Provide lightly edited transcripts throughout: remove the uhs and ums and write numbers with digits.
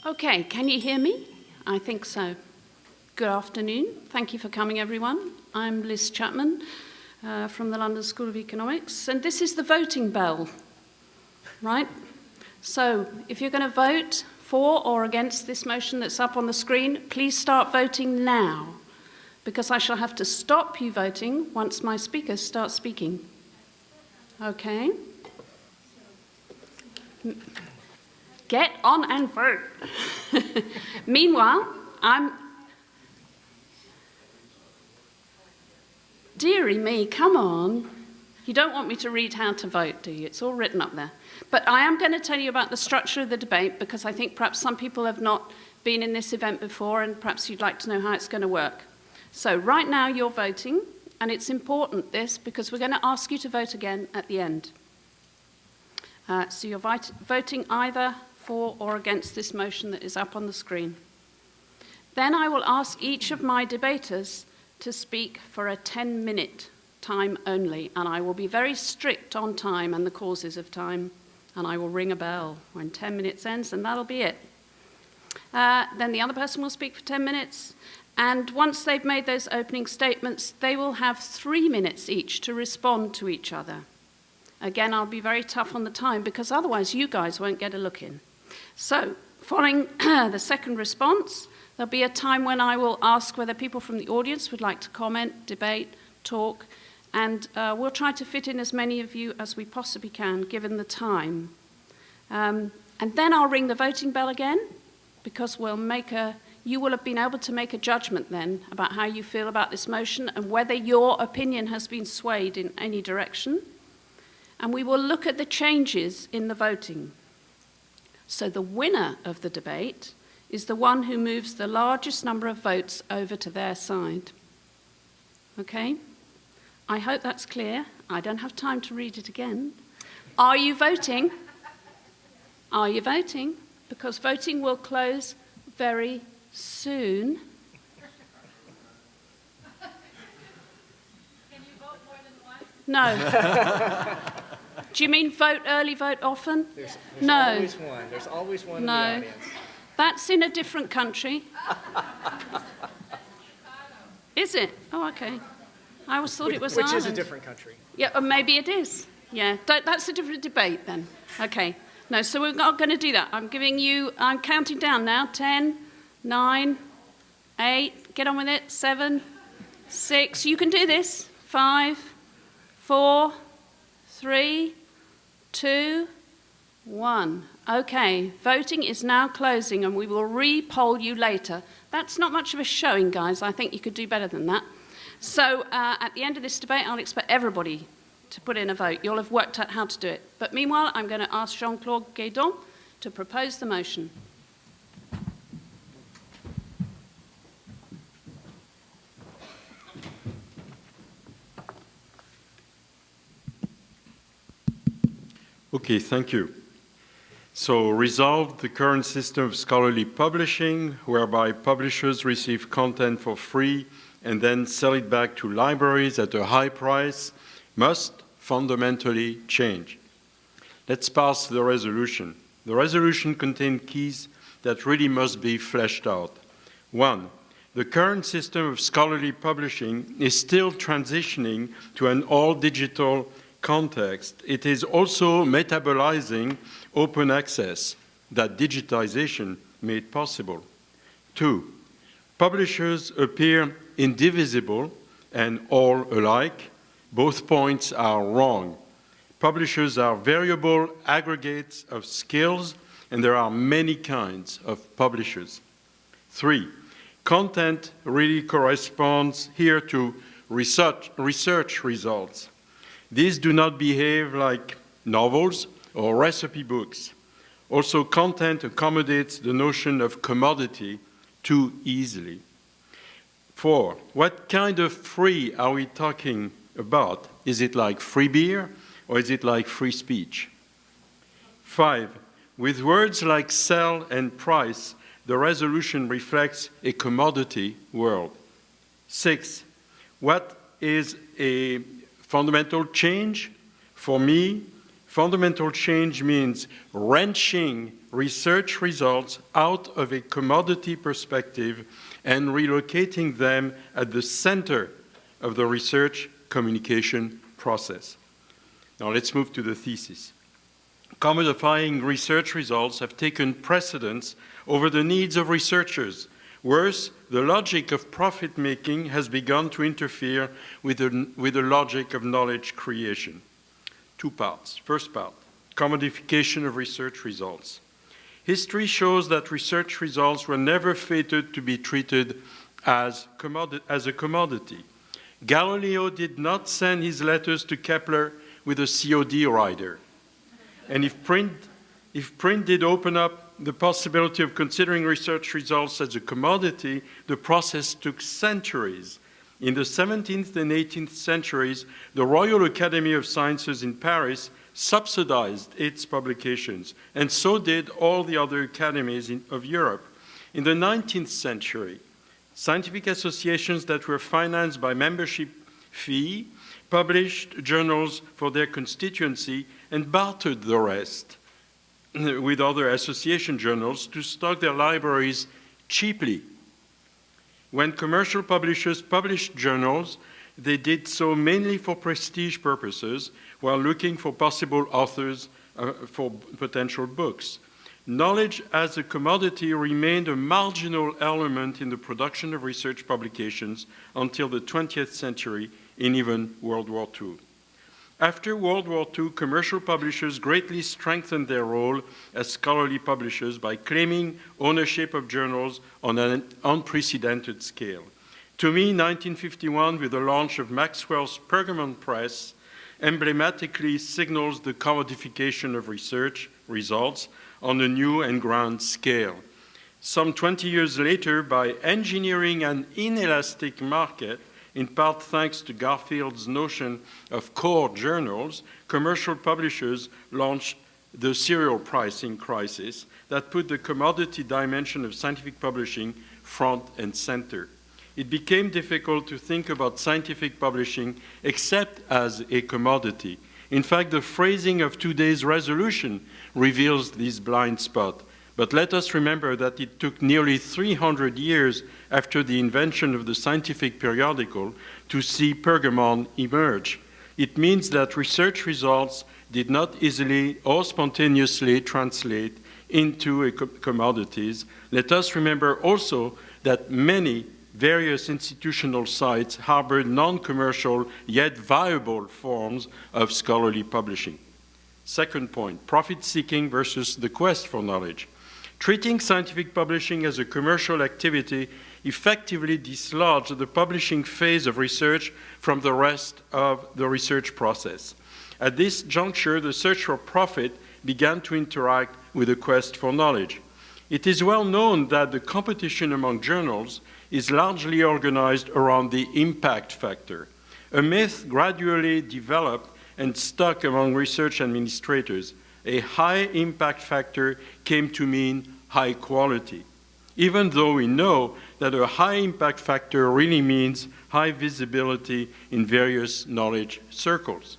Okay, can you hear me? I think so. Good afternoon. Thank you for coming, everyone. I'm Liz Chapman from the London School of Economics, and this is the voting bell, right? So if you're going to vote for or against this motion that's up on the screen, please start voting now, because I shall have to stop you voting once my speakers start speaking. Okay? Get on and vote. Meanwhile, Dearie me, come on. You don't want me to read how to vote, do you? It's all written up there. But I am going to tell you about the structure of the debate, because I think perhaps some people have not been in this event before, and perhaps you'd like to know how it's going to work. So right now you're voting, and it's important, this, because we're going to ask you to vote again at the end. So you're voting either for or against this motion that is up on the screen. Then I will ask each of my debaters to speak for a 10-minute time only, and I will be very strict on time and the causes of time, and I will ring a bell when 10 minutes ends, and that'll be it. Then the other person will speak for 10 minutes, and once they've made those opening statements, they will have 3 minutes each to respond to each other. Again, I'll be very tough on the time, because otherwise you guys won't get a look in. So, following the second response, there'll be a time when I will ask whether people from the audience would like to comment, debate, talk, and we'll try to fit in as many of you as we possibly can, given the time. And then I'll ring the voting bell again, because you will have been able to make a judgment then about how you feel about this motion and whether your opinion has been swayed in any direction. And we will look at the changes in the voting. So the winner of the debate is the one who moves the largest number of votes over to their side. Okay? I hope that's clear. I don't have time to read it again. Are you voting? Are you voting? Because voting will close very soon. Can you vote more than once? No. Do you mean vote early, vote often? There's no. Always one. There's always one in the audience. That's in a different country. Is it? Oh, okay. I always thought it was Which Ireland. is a different country. Yeah, or maybe it is. Yeah, that's a different debate then. Okay. No, so we're not going to do that. I'm counting down now. 10, 9, 8, get on with it. 7, 6, you can do this. 5, 4, 3, 2, 1. Okay, voting is now closing, and we will re-poll you later. That's not much of a showing, guys. I think you could do better than that. So at the end of this debate, I'll expect everybody to put in a vote. You'll have worked out how to do it. But meanwhile, I'm going to ask Jean-Claude Guedon to propose the motion. Okay, thank you. So, resolved, the current system of scholarly publishing, whereby publishers receive content for free and then sell it back to libraries at a high price, must fundamentally change. Let's pass the resolution. The resolution contains keys that really must be fleshed out. 1. The current system of scholarly publishing is still transitioning to an all-digital context. It is also metabolizing open access that digitization made possible. 2. Publishers appear indivisible and all alike. Both points are wrong. Publishers are variable aggregates of skills, and there are many kinds of publishers. 3. Content really corresponds here to research results. These do not behave like novels or recipe books. Also, content accommodates the notion of commodity too easily. 4. What kind of free are we talking about? Is it like free beer or is it like free speech? 5. With words like sell and price, the resolution reflects a commodity world. 6. What is a fundamental change? For me, Fundamental change means wrenching research results out of a commodity perspective and relocating them at the center of the research communication process. Now let's move to the thesis. Commodifying research results have taken precedence over the needs of researchers. Worse, the logic of profit-making has begun to interfere with the logic of knowledge creation. Two parts. First part, commodification of research results. History shows that research results were never fated to be treated as a commodity. Galileo did not send his letters to Kepler with a COD rider. And if print did open up the possibility of considering research results as a commodity, the process took centuries. In the 17th and 18th centuries, the Royal Academy of Sciences in Paris subsidized its publications, and so did all the other academies of Europe. In the 19th century, scientific associations that were financed by membership fee published journals for their constituency and bartered the rest with other association journals to stock their libraries cheaply. When commercial publishers published journals, they did so mainly for prestige purposes while looking for possible authors for potential books. Knowledge as a commodity remained a marginal element in the production of research publications until the 20th century in even World War II. After World War II, commercial publishers greatly strengthened their role as scholarly publishers by claiming ownership of journals on an unprecedented scale. To me, 1951, with the launch of Maxwell's Pergamon Press, emblematically signals the commodification of research results on a new and grand scale. Some 20 years later, by engineering an inelastic market, in part thanks to Garfield's notion of core journals, commercial publishers launched the serial pricing crisis that put the commodity dimension of scientific publishing front and center. It became difficult to think about scientific publishing except as a commodity. In fact, the phrasing of today's resolution reveals this blind spot. But let us remember that it took nearly 300 years after the invention of the scientific periodical to see Pergamon emerge. It means that research results did not easily or spontaneously translate into commodities. Let us remember also that many various institutional sites harbored non-commercial yet viable forms of scholarly publishing. Second point, profit-seeking versus the quest for knowledge. Treating scientific publishing as a commercial activity effectively dislodged the publishing phase of research from the rest of the research process. At this juncture, the search for profit began to interact with the quest for knowledge. It is well known that the competition among journals is largely organized around the impact factor. A myth gradually developed and stuck among research administrators. A high impact factor came to mean high quality, even though we know that a high impact factor really means high visibility in various knowledge circles.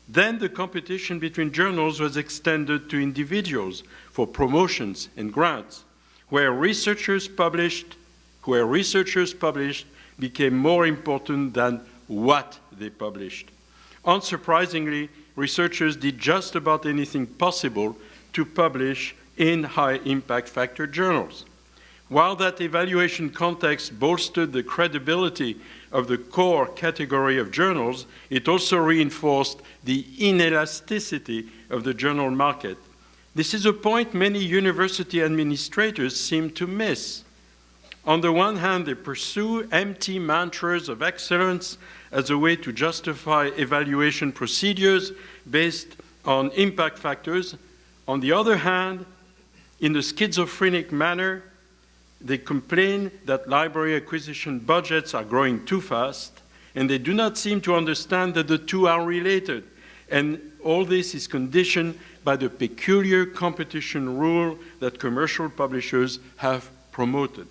Then the competition between journals was extended to individuals for promotions and grants, where researchers published became more important than what they published. Unsurprisingly, researchers did just about anything possible to publish in high impact factor journals. While that evaluation context bolstered the credibility of the core category of journals, it also reinforced the inelasticity of the journal market. This is a point many university administrators seem to miss. On the one hand, they pursue empty mantras of excellence as a way to justify evaluation procedures based on impact factors. On the other hand, in a schizophrenic manner, they complain that library acquisition budgets are growing too fast, and they do not seem to understand that the two are related. And all this is conditioned by the peculiar competition rule that commercial publishers have promoted.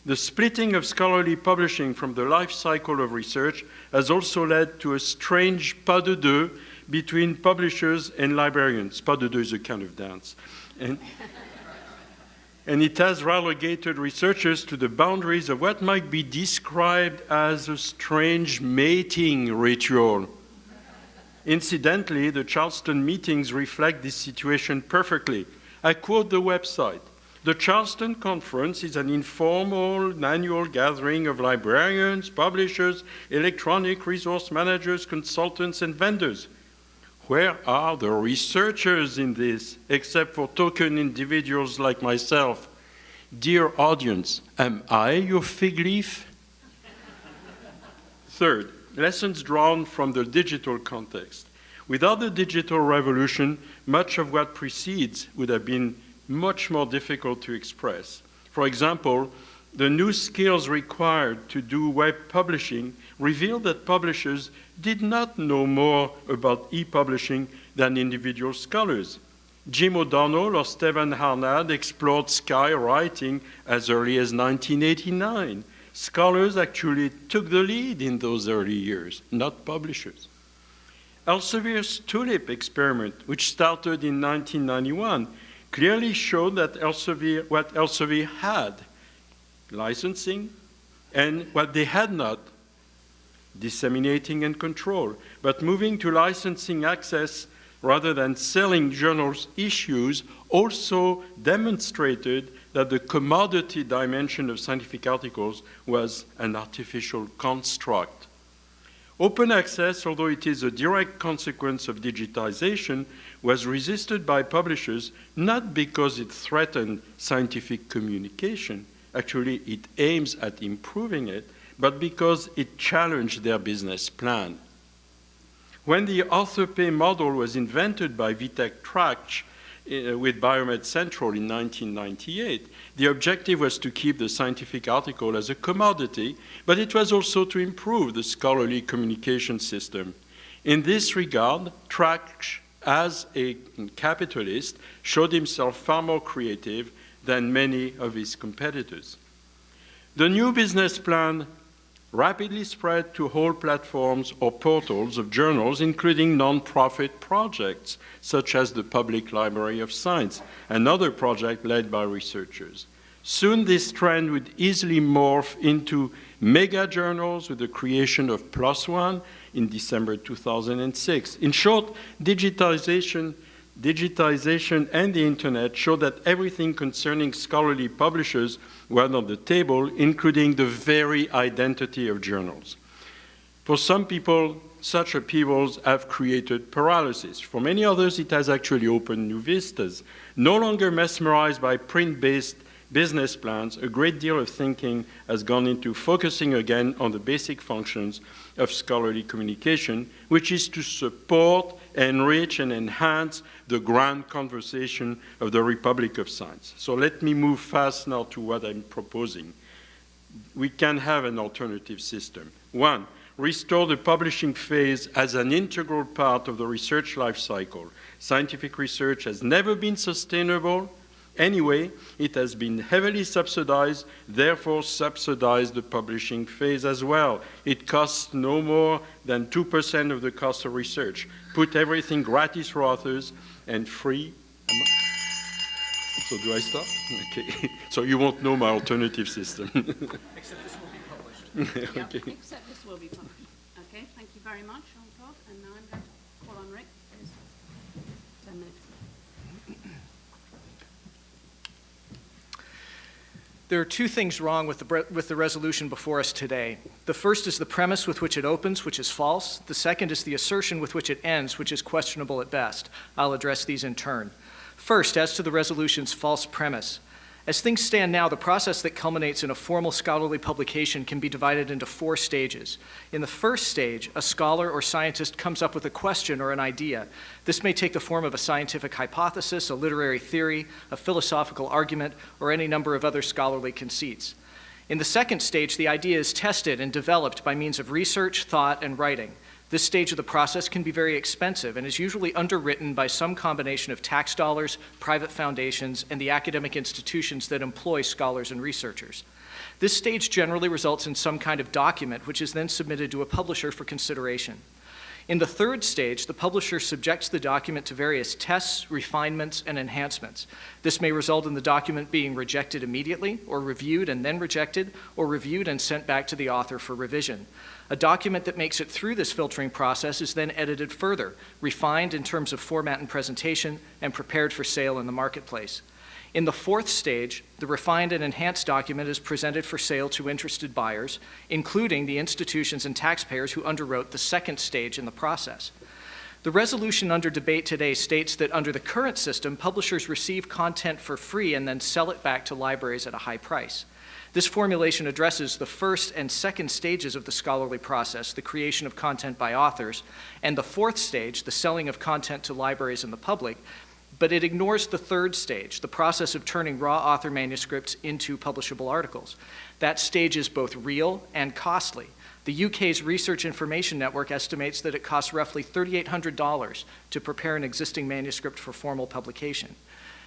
The splitting of scholarly publishing from the life cycle of research has also led to a strange pas de deux between publishers and librarians. Pas de deux is a kind of dance. And it has relegated researchers to the boundaries of what might be described as a strange mating ritual. Incidentally, the Charleston meetings reflect this situation perfectly. I quote the website. The Charleston Conference is an informal annual gathering of librarians, publishers, electronic resource managers, consultants, and vendors. Where are the researchers in this, except for token individuals like myself? Dear audience, am I your fig leaf? Third, lessons drawn from the digital context. Without the digital revolution, much of what precedes would have been much more difficult to express. For example, the new skills required to do web publishing revealed that publishers did not know more about e-publishing than individual scholars. Jim O'Donnell or Stephen Harnad explored skywriting as early as 1989. Scholars actually took the lead in those early years, not publishers. Elsevier's tulip experiment, which started in 1991, clearly showed that what Elsevier had, licensing, and what they had not, disseminating and control. But moving to licensing access rather than selling journals' issues also demonstrated that the commodity dimension of scientific articles was an artificial construct. Open access, although it is a direct consequence of digitization, was resisted by publishers not because it threatened scientific communication, actually it aims at improving it, but because it challenged their business plan. When the author pay model was invented by Vitek Trach with Biomed Central in 1998, the objective was to keep the scientific article as a commodity, but it was also to improve the scholarly communication system. In this regard, Trach, as a capitalist, showed himself far more creative than many of his competitors. The new business plan rapidly spread to whole platforms or portals of journals, including non-profit projects, such as the Public Library of Science, another project led by researchers. Soon this trend would easily morph into mega journals with the creation of PLOS ONE in December 2006. In short, digitization and the internet show that everything concerning scholarly publishers was on the table, including the very identity of journals. For some people, such upheavals have created paralysis. For many others, it has actually opened new vistas. No longer mesmerized by print-based business plans, a great deal of thinking has gone into focusing again on the basic functions of scholarly communication, which is to support, enrich, and enhance the grand conversation of the Republic of Science. So let me move fast now to what I'm proposing. We can have an alternative system. One, restore the publishing phase as an integral part of the research life cycle. Scientific research has never been sustainable. Anyway, it has been heavily subsidized, therefore subsidize the publishing phase as well. It costs no more than 2% of the cost of research. Put everything gratis for authors and free. So do I stop? Okay. So you won't know my alternative system. Except this will be published. Yeah, Okay. except this will be published. Okay, thank you very much, Jean-Claude. And now I'm going to call on Rick. There's 10 minutes. There are two things wrong with the resolution before us today. The first is the premise with which it opens, which is false. The second is the assertion with which it ends, which is questionable at best. I'll address these in turn. First, as to the resolution's false premise. As things stand now, the process that culminates in a formal scholarly publication can be divided into 4 stages. In the first stage, a scholar or scientist comes up with a question or an idea. This may take the form of a scientific hypothesis, a literary theory, a philosophical argument, or any number of other scholarly conceits. In the second stage, the idea is tested and developed by means of research, thought, and writing. This stage of the process can be very expensive and is usually underwritten by some combination of tax dollars, private foundations, and the academic institutions that employ scholars and researchers. This stage generally results in some kind of document which is then submitted to a publisher for consideration. In the third stage, the publisher subjects the document to various tests, refinements, and enhancements. This may result in the document being rejected immediately, or reviewed and then rejected, or reviewed and sent back to the author for revision. A document that makes it through this filtering process is then edited further, refined in terms of format and presentation, and prepared for sale in the marketplace. In the fourth stage, the refined and enhanced document is presented for sale to interested buyers, including the institutions and taxpayers who underwrote the second stage in the process. The resolution under debate today states that under the current system, publishers receive content for free and then sell it back to libraries at a high price. This formulation addresses the first and second stages of the scholarly process, the creation of content by authors, and the fourth stage, the selling of content to libraries and the public, but it ignores the third stage, the process of turning raw author manuscripts into publishable articles. That stage is both real and costly. The UK's Research Information Network estimates that it costs roughly $3,800 to prepare an existing manuscript for formal publication.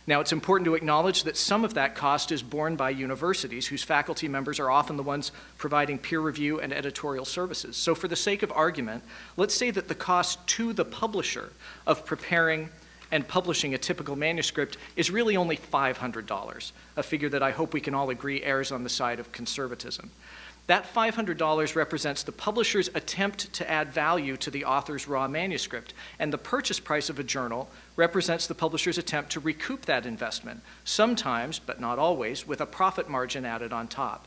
Now, it's important to acknowledge that some of that cost is borne by universities, whose faculty members are often the ones providing peer review and editorial services. So for the sake of argument, let's say that the cost to the publisher of preparing and publishing a typical manuscript is really only $500, a figure that I hope we can all agree errs on the side of conservatism. That $500 represents the publisher's attempt to add value to the author's raw manuscript, and the purchase price of a journal represents the publisher's attempt to recoup that investment, sometimes, but not always, with a profit margin added on top.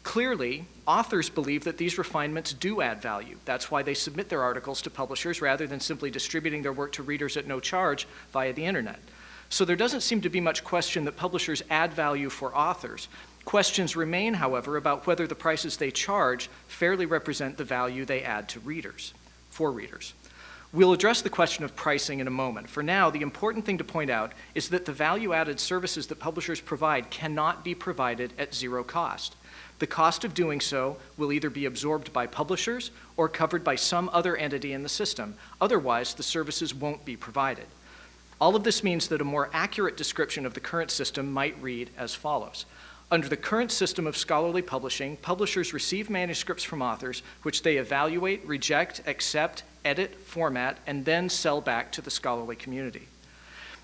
Clearly, authors believe that these refinements do add value. That's why they submit their articles to publishers rather than simply distributing their work to readers at no charge via the internet. So there doesn't seem to be much question that publishers add value for authors. Questions remain, however, about whether the prices they charge fairly represent the value they add to readers, for readers. We'll address the question of pricing in a moment. For now, the important thing to point out is that the value-added services that publishers provide cannot be provided at zero cost. The cost of doing so will either be absorbed by publishers or covered by some other entity in the system. Otherwise, the services won't be provided. All of this means that a more accurate description of the current system might read as follows. Under the current system of scholarly publishing, publishers receive manuscripts from authors, which they evaluate, reject, accept, edit, format, and then sell back to the scholarly community.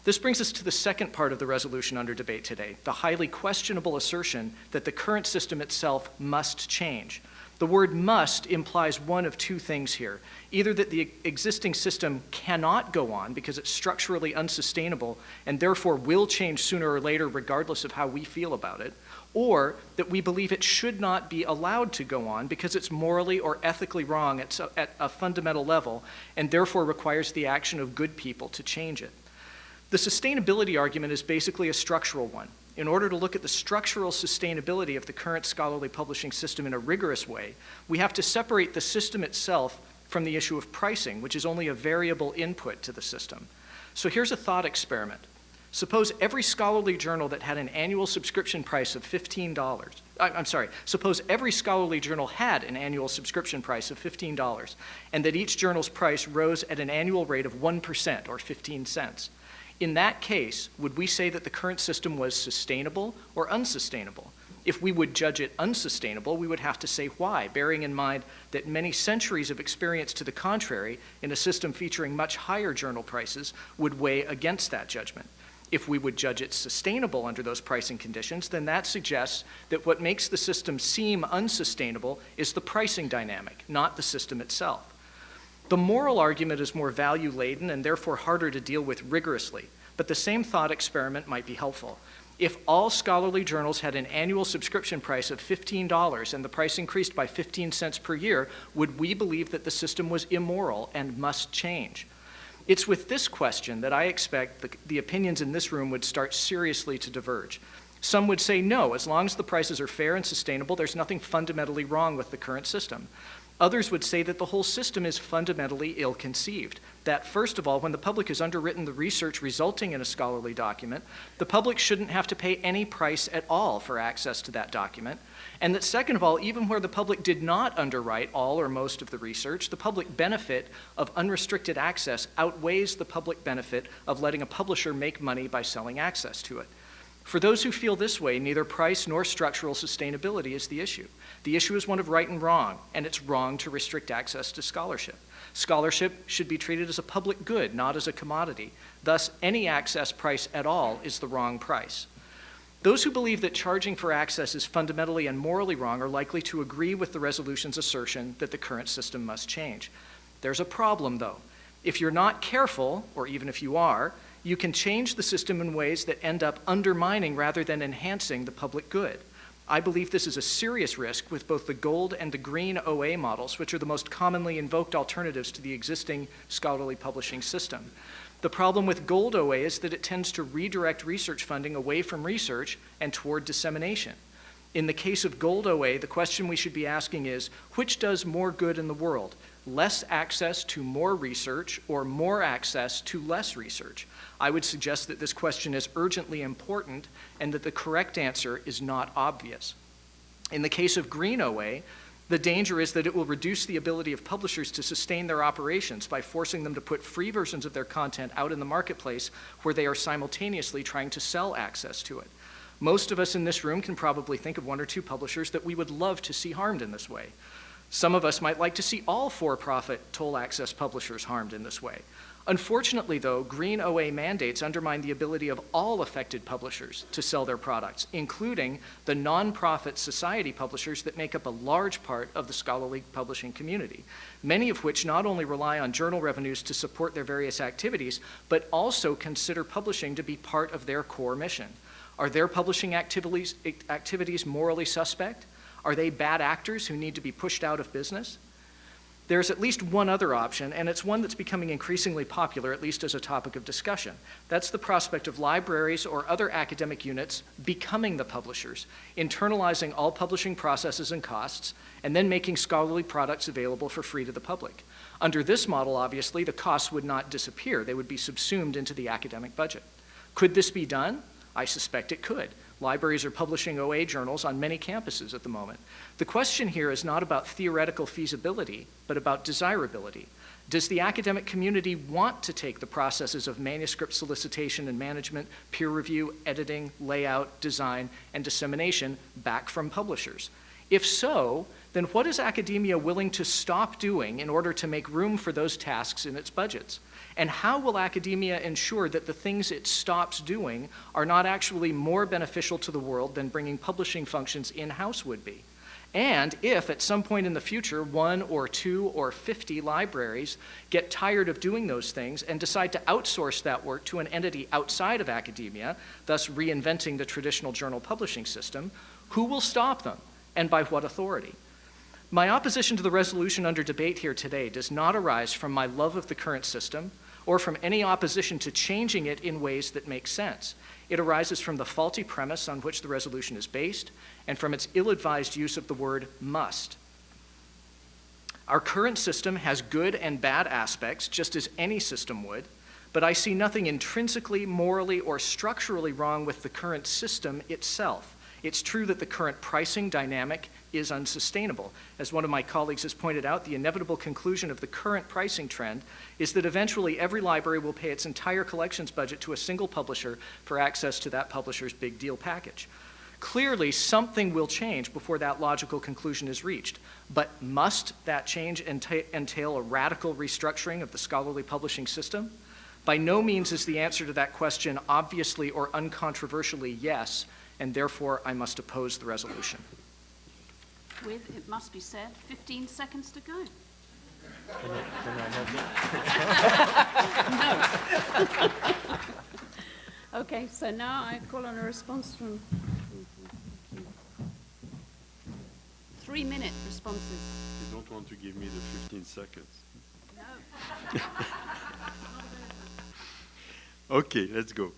This brings us to the second part of the resolution under debate today, the highly questionable assertion that the current system itself must change. The word must implies one of two things here. Either that the existing system cannot go on because it's structurally unsustainable and therefore will change sooner or later regardless of how we feel about it, or that we believe it should not be allowed to go on because it's morally or ethically wrong at a fundamental level and therefore requires the action of good people to change it. The sustainability argument is basically a structural one. In order to look at the structural sustainability of the current scholarly publishing system in a rigorous way, we have to separate the system itself from the issue of pricing, which is only a variable input to the system. So here's a thought experiment. Suppose every scholarly journal that had an annual subscription price of suppose every scholarly journal had an annual subscription price of $15, and that each journal's price rose at an annual rate of 1% or 15 cents. In that case, would we say that the current system was sustainable or unsustainable? If we would judge it unsustainable, we would have to say why, bearing in mind that many centuries of experience to the contrary in a system featuring much higher journal prices would weigh against that judgment. If we would judge it sustainable under those pricing conditions, then that suggests that what makes the system seem unsustainable is the pricing dynamic, not the system itself. The moral argument is more value-laden and therefore harder to deal with rigorously, but the same thought experiment might be helpful. If all scholarly journals had an annual subscription price of $15 and the price increased by 15 cents per year, would we believe that the system was immoral and must change? It's with this question that I expect the opinions in this room would start seriously to diverge. Some would say no, as long as the prices are fair and sustainable, there's nothing fundamentally wrong with the current system. Others would say that the whole system is fundamentally ill-conceived, that first of all, when the public has underwritten the research resulting in a scholarly document, the public shouldn't have to pay any price at all for access to that document, and that second of all, even where the public did not underwrite all or most of the research, the public benefit of unrestricted access outweighs the public benefit of letting a publisher make money by selling access to it. For those who feel this way, neither price nor structural sustainability is the issue. The issue is one of right and wrong, and it's wrong to restrict access to scholarship. Scholarship should be treated as a public good, not as a commodity. Thus, any access price at all is the wrong price. Those who believe that charging for access is fundamentally and morally wrong are likely to agree with the resolution's assertion that the current system must change. There's a problem, though. If you're not careful, or even if you are, you can change the system in ways that end up undermining rather than enhancing the public good. I believe this is a serious risk with both the gold and the green OA models, which are the most commonly invoked alternatives to the existing scholarly publishing system. The problem with gold OA is that it tends to redirect research funding away from research and toward dissemination. In the case of gold OA, the question we should be asking is, which does more good in the world? Less access to more research or more access to less research? I would suggest that this question is urgently important and that the correct answer is not obvious. In the case of green OA, the danger is that it will reduce the ability of publishers to sustain their operations by forcing them to put free versions of their content out in the marketplace where they are simultaneously trying to sell access to it. Most of us in this room can probably think of one or two publishers that we would love to see harmed in this way. Some of us might like to see all for-profit toll access publishers harmed in this way. Unfortunately, though, green OA mandates undermine the ability of all affected publishers to sell their products, including the nonprofit society publishers that make up a large part of the scholarly publishing community, many of which not only rely on journal revenues to support their various activities, but also consider publishing to be part of their core mission. Are their publishing activities morally suspect? Are they bad actors who need to be pushed out of business? There's at least one other option, and it's one that's becoming increasingly popular, at least as a topic of discussion. That's the prospect of libraries or other academic units becoming the publishers, internalizing all publishing processes and costs, and then making scholarly products available for free to the public. Under this model, obviously, the costs would not disappear. They would be subsumed into the academic budget. Could this be done? I suspect it could. Libraries are publishing OA journals on many campuses at the moment. The question here is not about theoretical feasibility, but about desirability. Does the academic community want to take the processes of manuscript solicitation and management, peer review, editing, layout, design, and dissemination back from publishers? If so, then what is academia willing to stop doing in order to make room for those tasks in its budgets? And how will academia ensure that the things it stops doing are not actually more beneficial to the world than bringing publishing functions in-house would be? And if at some point in the future, 1 or 2 or 50 libraries get tired of doing those things and decide to outsource that work to an entity outside of academia, thus reinventing the traditional journal publishing system, who will stop them and by what authority? My opposition to the resolution under debate here today does not arise from my love of the current system or from any opposition to changing it in ways that make sense. It arises from the faulty premise on which the resolution is based and from its ill-advised use of the word must. Our current system has good and bad aspects, just as any system would, but I see nothing intrinsically, morally, or structurally wrong with the current system itself. It's true that the current pricing dynamic is unsustainable. As one of my colleagues has pointed out, the inevitable conclusion of the current pricing trend is that eventually every library will pay its entire collections budget to a single publisher for access to that publisher's big deal package. Clearly, something will change before that logical conclusion is reached. But must that change entail a radical restructuring of the scholarly publishing system? By no means is the answer to that question obviously or uncontroversially yes, and therefore I must oppose the resolution. With, it must be said, 15 seconds to go. No. Okay, so now I call on a response from 3-minute responses. You don't want to give me the 15 seconds. No. Okay, let's go.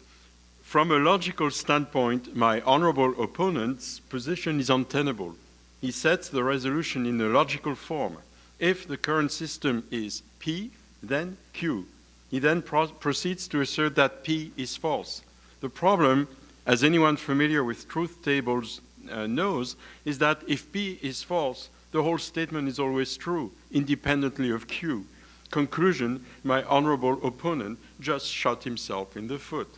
From a logical standpoint, my honorable opponent's position is untenable. He sets the resolution in a logical form. If the current system is P, then Q. He then proceeds to assert that P is false. The problem, as anyone familiar with truth tables knows, is that if P is false, the whole statement is always true, independently of Q. Conclusion, my honorable opponent just shot himself in the foot.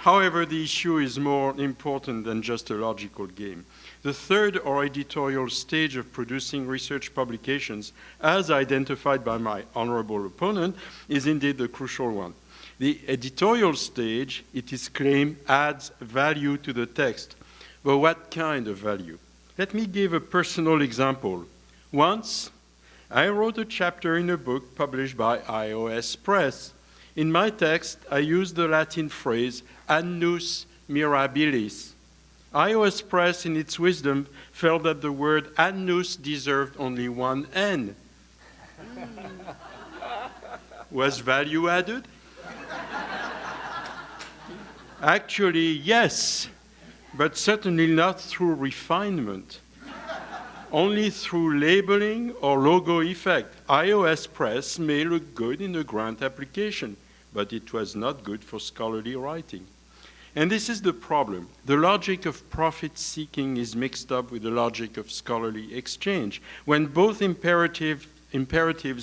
However, the issue is more important than just a logical game. The third or editorial stage of producing research publications, as identified by my honorable opponent, is indeed the crucial one. The editorial stage, it is claimed, adds value to the text. But what kind of value? Let me give a personal example. Once, I wrote a chapter in a book published by iOS Press. In my text, I used the Latin phrase annus mirabilis. iOS Press, in its wisdom, felt that the word annus deserved only one N. Was value added? Actually, yes, but certainly not through refinement. Only through labeling or logo effect. iOS Press may look good in a grant application, but it was not good for scholarly writing. And this is the problem. The logic of profit-seeking is mixed up with the logic of scholarly exchange. When both imperatives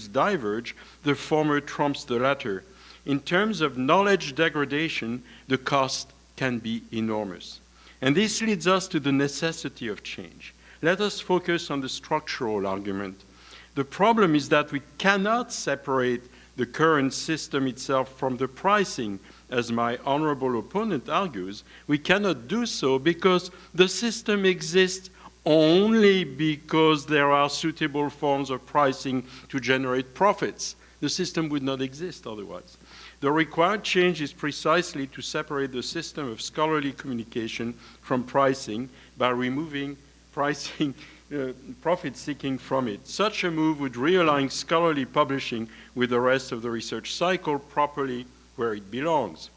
diverge, the former trumps the latter. In terms of knowledge degradation, the cost can be enormous. And this leads us to the necessity of change. Let us focus on the structural argument. The problem is that we cannot separate the current system itself from the pricing. As my honorable opponent argues, we cannot do so because the system exists only because there are suitable forms of pricing to generate profits. The system would not exist otherwise. The required change is precisely to separate the system of scholarly communication from pricing by removing pricing, profit-seeking from it. Such a move would realign scholarly publishing with the rest of the research cycle properly where it belongs.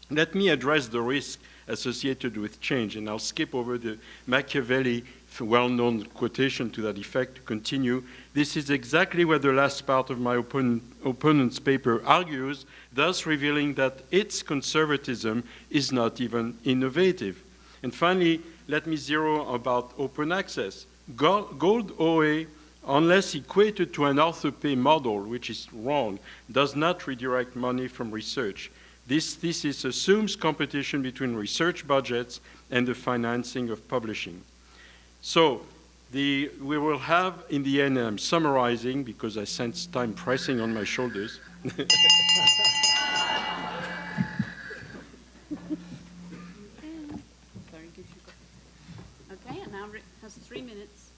Let me address the risk associated with change, and I'll skip over the Machiavelli well-known quotation to that effect to continue. This is exactly what the last part of my opponent's paper argues, thus revealing that its conservatism is not even innovative. And finally, let me zero about open access. Gold OA, unless equated to an author pay model, which is wrong, does not redirect money from research. This thesis assumes competition between research budgets and the financing of publishing. So we will have, in the end, I'm summarizing because I sense time pressing on my shoulders. Okay, and now Rick has 3 minutes.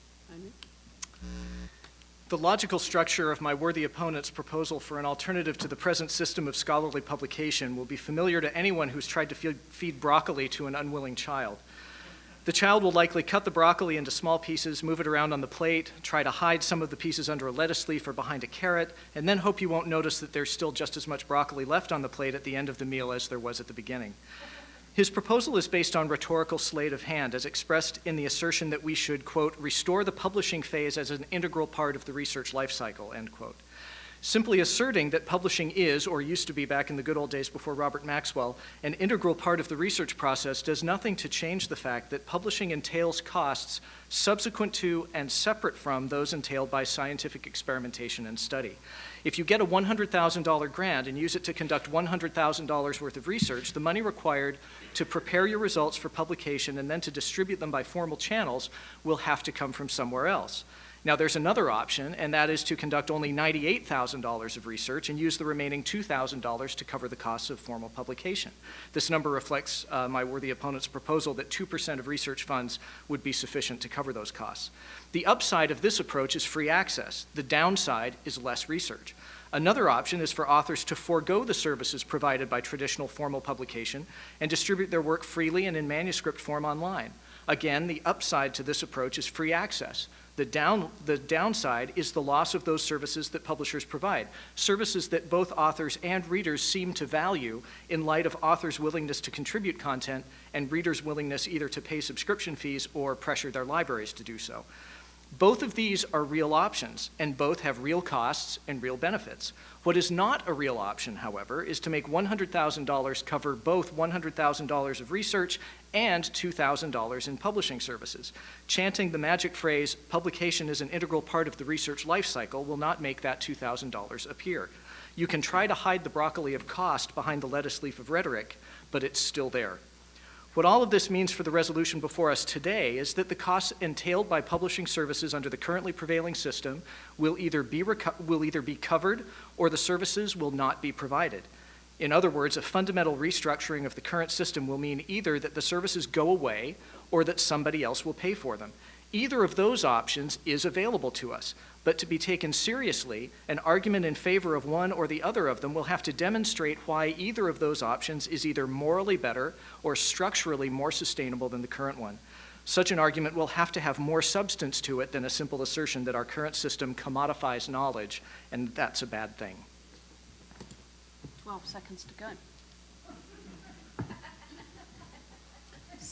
The logical structure of my worthy opponent's proposal for an alternative to the present system of scholarly publication will be familiar to anyone who's tried to feed broccoli to an unwilling child. The child will likely cut the broccoli into small pieces, move it around on the plate, try to hide some of the pieces under a lettuce leaf or behind a carrot, and then hope you won't notice that there's still just as much broccoli left on the plate at the end of the meal as there was at the beginning. His proposal is based on rhetorical sleight of hand, as expressed in the assertion that we should, quote, restore the publishing phase as an integral part of the research life cycle, end quote. Simply asserting that publishing is, or used to be back in the good old days before Robert Maxwell, an integral part of the research process does nothing to change the fact that publishing entails costs subsequent to and separate from those entailed by scientific experimentation and study. If you get a $100,000 grant and use it to conduct $100,000 worth of research, the money required to prepare your results for publication and then to distribute them by formal channels will have to come from somewhere else. Now, there's another option, and that is to conduct only $98,000 of research and use the remaining $2,000 to cover the costs of formal publication. This number reflects my worthy opponent's proposal that 2% of research funds would be sufficient to cover those costs. The upside of this approach is free access. The downside is less research. Another option is for authors to forego the services provided by traditional formal publication and distribute their work freely and in manuscript form online. Again, the upside to this approach is free access. The downside is the loss of those services that publishers provide, services that both authors and readers seem to value in light of authors' willingness to contribute content and readers' willingness either to pay subscription fees or pressure their libraries to do so. Both of these are real options, and both have real costs and real benefits. What is not a real option, however, is to make $100,000 cover both $100,000 of research and $2,000 in publishing services. Chanting the magic phrase, "publication is an integral part of the research life cycle," will not make that $2,000 appear. You can try to hide the broccoli of cost behind the lettuce leaf of rhetoric, but it's still there. What all of this means for the resolution before us today is that the costs entailed by publishing services under the currently prevailing system will either be covered or the services will not be provided. In other words, a fundamental restructuring of the current system will mean either that the services go away or that somebody else will pay for them. Either of those options is available to us, but to be taken seriously, an argument in favor of one or the other of them will have to demonstrate why either of those options is either morally better or structurally more sustainable than the current one. Such an argument will have to have more substance to it than a simple assertion that our current system commodifies knowledge, and that's a bad thing. 12 seconds to go.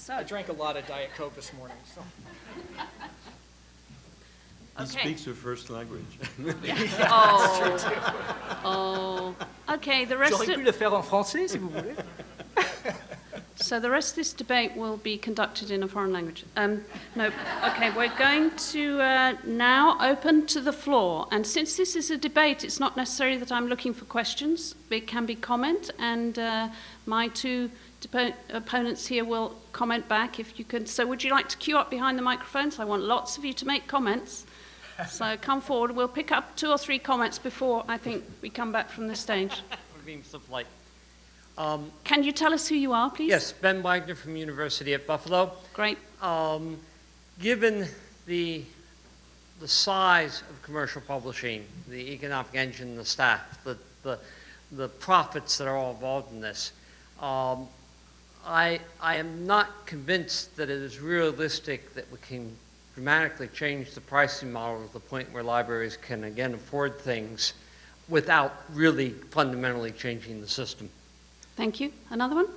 I drank a lot of Diet Coke this morning, so. He Okay. speaks the first language. Oh. Okay, the rest J'aurais pu of, le faire en français, si vous voulez. so the rest of this debate will be conducted in a foreign language. No, okay, we're going to now open to the floor. And since this is a debate, it's not necessary that I'm looking for questions. It can be comment, and my two opponents here will comment back if you can. So would you like to queue up behind the microphones? I want lots of you to make comments. So come forward. We'll pick up 2 or 3 comments before I think we come back from the stage. We're being so polite. Can you tell us who you are, please? Yes, Ben Wagner from University at Buffalo. Great. Given the size of commercial publishing, the economic engine, the staff, the profits that are all involved in this, I am not convinced that it is realistic that we can dramatically change the pricing model to the point where libraries can again afford things without really fundamentally changing the system. Thank you. Another one?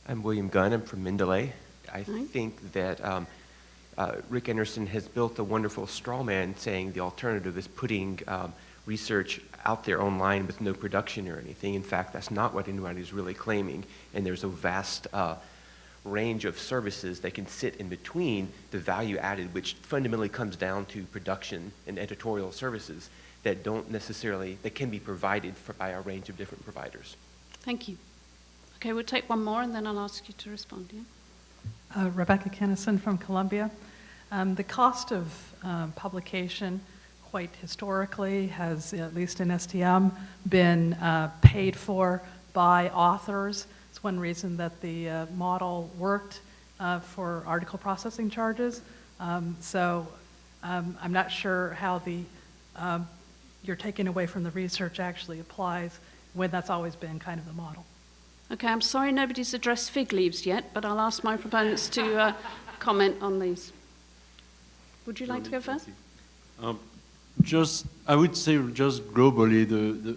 I'm William Gunn. I'm from Mendeley. I Right. think that Rick Anderson has built a wonderful straw man saying the alternative is putting research out there online with no production or anything. In fact, that's not what anybody's really claiming. And there's a vast range of services that can sit in between the value added, which fundamentally comes down to production and editorial services that don't necessarily, that can be provided by a range of different providers. Thank you. Okay, we'll take one more and then I'll ask you to respond. Yeah? Rebecca Kennison from Columbia. The cost of publication quite historically has, at least in STM, been paid for by authors. It's one reason that the model worked for article processing charges. So I'm not sure how the you're taking away from the research actually applies when that's always been kind of the model. Okay, I'm sorry nobody's addressed fig leaves yet, but I'll ask my proponents to comment on these. Would you like to go first? I would say just globally,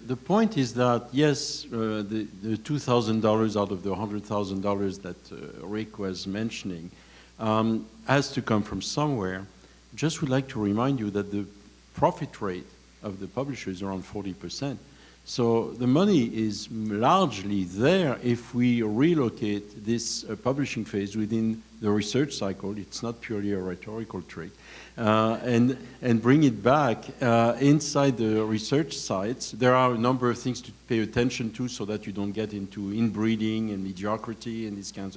the point is that, yes, the $2,000 out of the $100,000 that Rick was mentioning has to come from somewhere. Just would like to remind you that the profit rate of the publisher is around 40%. So the money is largely there if we relocate this publishing phase within the research cycle. It's not purely a rhetorical trick. And bring it back inside the research sites. There are a number of things to pay attention to so that you don't get into inbreeding and mediocrity and these kinds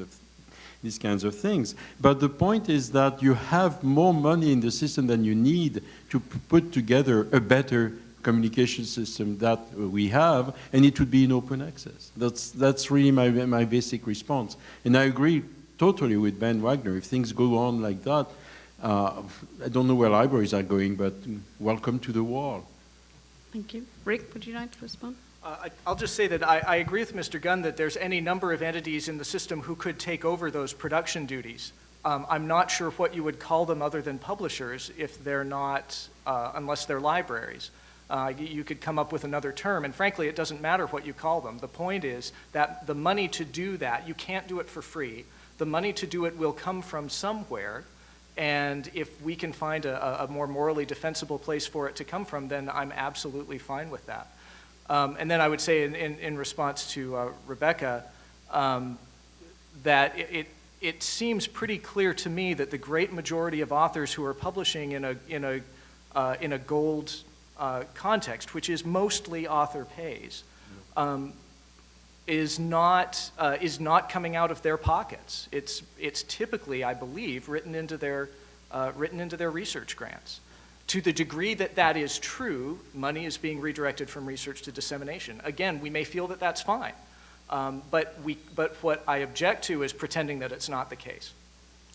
of things. But the point is that you have more money in the system than you need to put together a better communication system that we have, and it would be in open access. That's really my basic response. And I agree totally with Ben Wagner. If things go on like that, I don't know where libraries are going, but welcome to the wall. Thank you. Rick, would you like to respond? I'll just say that I agree with Mr. Gunn that there's any number of entities in the system who could take over those production duties. I'm not sure what you would call them other than publishers if they're not, unless they're libraries. You could come up with another term, and frankly, it doesn't matter what you call them. The point is that the money to do that, you can't do it for free. The money to do it will come from somewhere, And if we can find a more morally defensible place for it to come from, then I'm absolutely fine with that. And then I would say in response to Rebecca, that it seems pretty clear to me that the great majority of authors who are publishing in a gold context, which is mostly author pays, is not coming out of their pockets. It's typically, I believe, written into their research grants. To the degree that that is true, money is being redirected from research to dissemination. Again, we may feel that that's fine, but what I object to is pretending that it's not the case.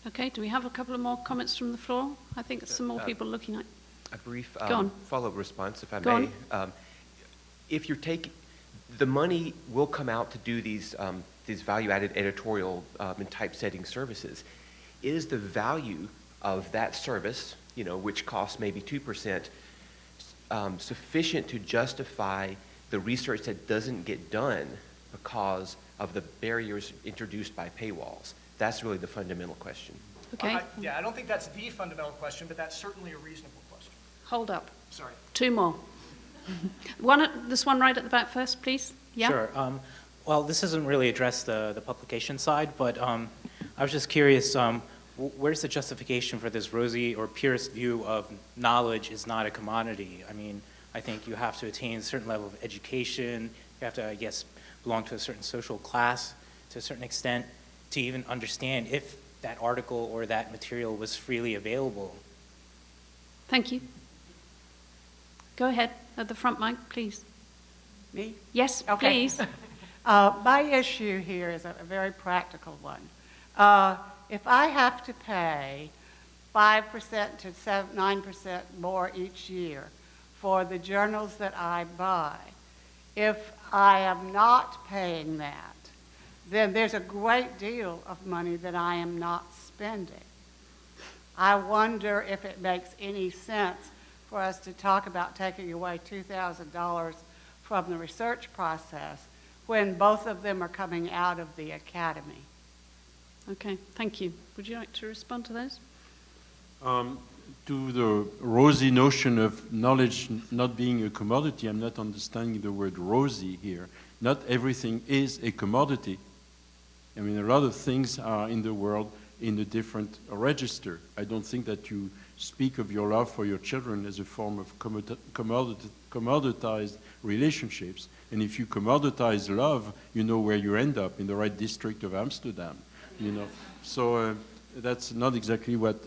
Okay, do we have a couple of more comments from the floor? I think there's some more people looking at. A brief Go on. follow-up response, if I Go may. If you're taking, the money will come out to do these value-added editorial and typesetting services. Is the value of that service, which costs maybe 2%, sufficient to justify the research that doesn't get done because of the barriers introduced by paywalls? That's really the fundamental question. Okay, I don't think that's the fundamental question, but that's certainly a reasonable question. hold up. Sorry. Two more. This one right at the back first, please. Yeah? Sure. Well, this doesn't really address the publication side, but I was just curious, where's the justification for this rosy or purist view of knowledge is not a commodity? I mean, I think you have to attain a certain level of education. You have to, I guess, belong to a certain social class to a certain extent to even understand if that article or that material was freely available. Thank you. Go ahead, at the front mic, please. Me? Yes, Okay. please. My issue here is a very practical one. If I have to pay 5% to 9% more each year for the journals that I buy, if I am not paying that, then there's a great deal of money that I am not spending. I wonder if it makes any sense for us to talk about taking away $2,000 from the research process when both of them are coming out of the academy. Okay, thank you. Would you like to respond to those? To the rosy notion of knowledge not being a commodity, I'm not understanding the word rosy here. Not everything is a commodity. I mean, a lot of things are in the world in a different register. I don't think that you speak of your love for your children as a form of commoditized relationships. And if you commoditize love, you know where you end up, in the right district of Amsterdam, So that's not exactly what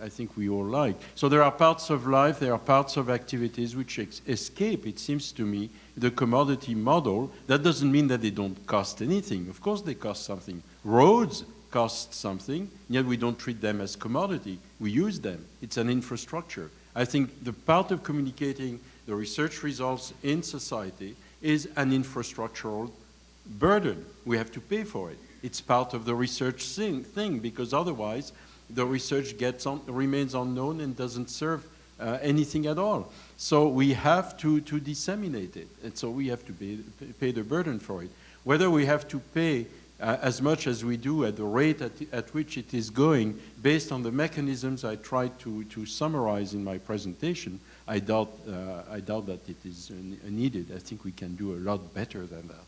I think we all like. So there are parts of life, there are parts of activities which escape, it seems to me, the commodity model. That doesn't mean that they don't cost anything. Of course they cost something. Roads cost something, yet we don't treat them as commodity. We use them. It's an infrastructure. I think the part of communicating the research results in society is an infrastructural burden. We have to pay for it. It's part of the research thing, because otherwise the research remains unknown and doesn't serve anything at all. So we have to disseminate it, and so we have to pay the burden for it. Whether we have to pay as much as we do at the rate at which it is going, based on the mechanisms I tried to summarize in my presentation, I doubt that it is needed. I think we can do a lot better than that.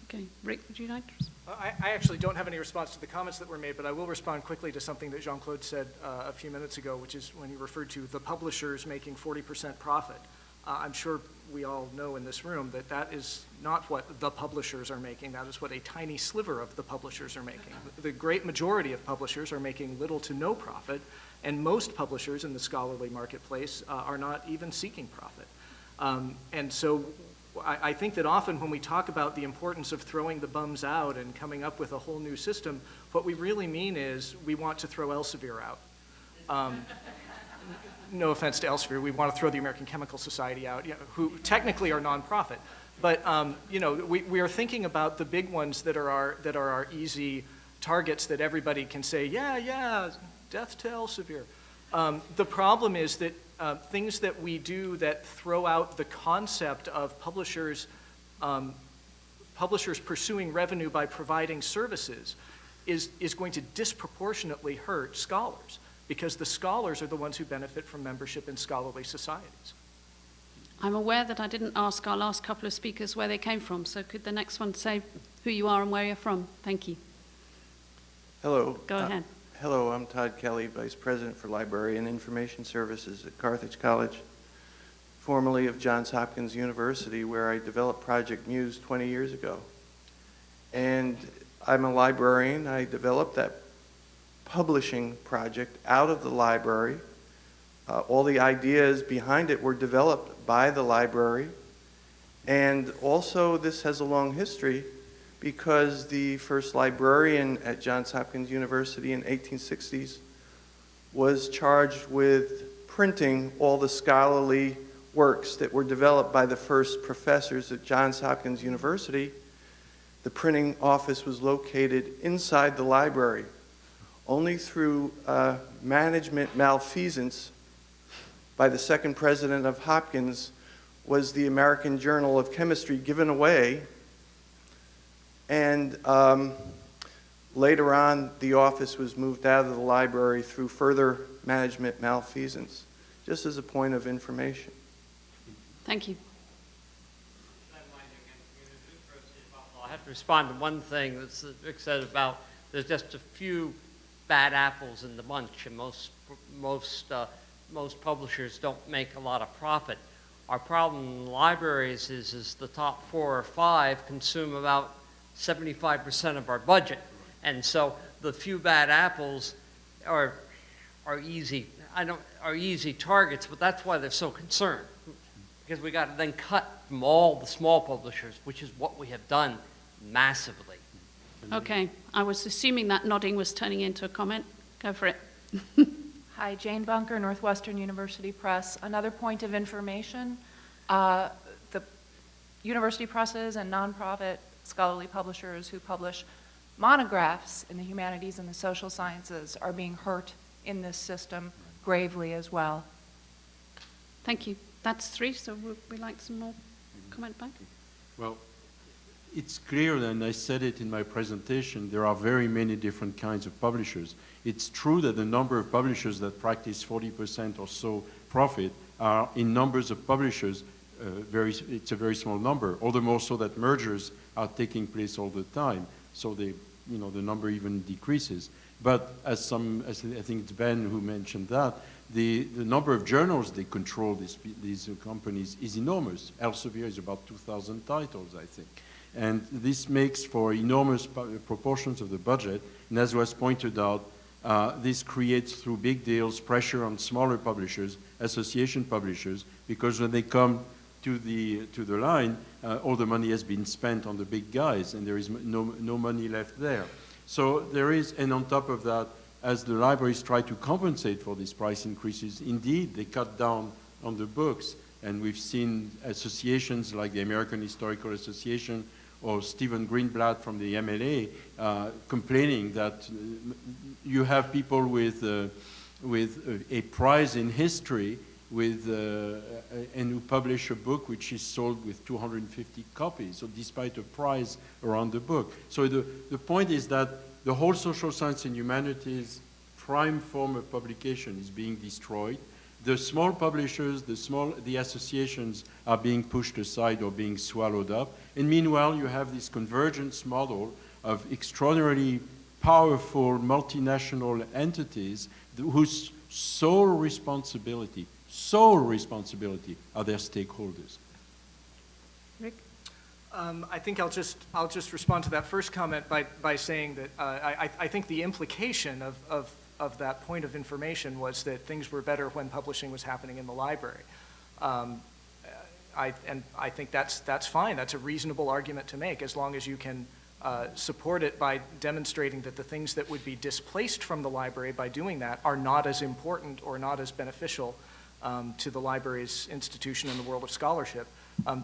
Okay, Rick, would you like to respond? I actually don't have any response to the comments that were made, but I will respond quickly to something that Jean-Claude said a few minutes ago, which is when he referred to the publishers making 40% profit. I'm sure we all know in this room that that is not what the publishers are making. That is what a tiny sliver of the publishers are making. The great majority of publishers are making little to no profit, and most publishers in the scholarly marketplace are not even seeking profit. And so I think that often when we talk about the importance of throwing the bums out and coming up with a whole new system, what we really mean is we want to throw Elsevier out. No offense to Elsevier, we want to throw the American Chemical Society out, who technically are nonprofit. But we are thinking about the big ones that are our easy targets that everybody can say, yeah, death to Elsevier. The problem is that things that we do that throw out the concept of publishers pursuing revenue by providing services is going to disproportionately hurt scholars. because the scholars are the ones who benefit from membership in scholarly societies. I'm aware that I didn't ask our last couple of speakers where they came from, so could the next one say who you are and where you're from? Thank you. Hello. Go ahead. Hello, I'm Todd Kelly, Vice President for Library and Information Services at Carthage College, formerly of Johns Hopkins University, where I developed Project Muse 20 years ago. And I'm a librarian. I developed that publishing project out of the library. All the ideas behind it were developed by the library. And also this has a long history because the first librarian at Johns Hopkins University in the 1860s was charged with printing all the scholarly works that were developed by the first professors at Johns Hopkins University. The printing office was located inside the library. Only through management malfeasance by the second president of Hopkins was the American Journal of Chemistry given away. And later on, the office was moved out of the library through further management malfeasance, just as a point of information. Thank you. I have to respond to one thing that Rick said about there's just a few bad apples in the bunch, and most publishers don't make a lot of profit. Our problem in libraries is the top 4 or 5 consume about 75% of our budget, and so the few bad apples are easy targets, but that's why they're so concerned, because we got to then cut from all the small publishers, which is what we have done massively. Okay, I was assuming that nodding was turning into a comment. Go for it. Hi, Jane Bunker, Northwestern University Press. Another point of information, the university presses and nonprofit scholarly publishers who publish monographs in the humanities and the social sciences are being hurt in this system gravely as well. Thank you. That's 3, so would we like some more comment back? Well, it's clear, and I said it in my presentation, there are very many different kinds of publishers. It's true that the number of publishers that practice 40% or so profit are in numbers of publishers, it's a very small number, all the more so that mergers are taking place all the time. So the number even decreases. But as I think it's Ben who mentioned that, the number of journals they control, these companies, is enormous. Elsevier is about 2,000 titles, I think. And this makes for enormous proportions of the budget. And as was pointed out, this creates, through big deals, pressure on smaller publishers, association publishers, because when they come to the line, all the money has been spent on the big guys, and there is no money left there. So there is, and on top of that, as the libraries try to compensate for these price increases, indeed, they cut down on the books. And we've seen associations like the American Historical Association or Stephen Greenblatt from the MLA complaining that you have people with a prize in history and who publish a book which is sold with 250 copies, so despite a prize around the book. So the point is that the whole social science and humanities prime form of publication is being destroyed. The small publishers, the associations are being pushed aside or being swallowed up. And meanwhile, you have this convergence model of extraordinarily powerful multinational entities whose sole responsibility are their stakeholders. Rick? I think I'll just respond to that first comment by saying that I think the implication of that point of information was that things were better when publishing was happening in the library. I think that's fine. That's a reasonable argument to make, as long as you can support it by demonstrating that the things that would be displaced from the library by doing that are not as important or not as beneficial to the library's institution and the world of scholarship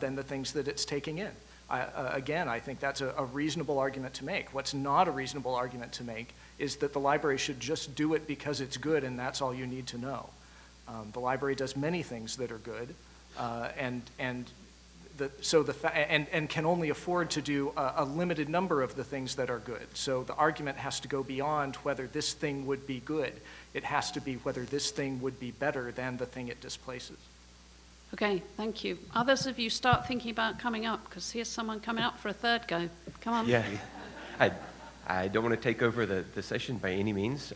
than the things that it's taking in. Again, I think that's a reasonable argument to make. What's not a reasonable argument to make is that the library should just do it because it's good and that's all you need to know. The library does many things that are good, and and can only afford to do a limited number of the things that are good. So the argument has to go beyond whether this thing would be good. It has to be whether this thing would be better than the thing it displaces. Okay, thank you. Others of you start thinking about coming up, because here's someone coming up for a third go. Come on. Yeah, I don't want to take over the session by any means,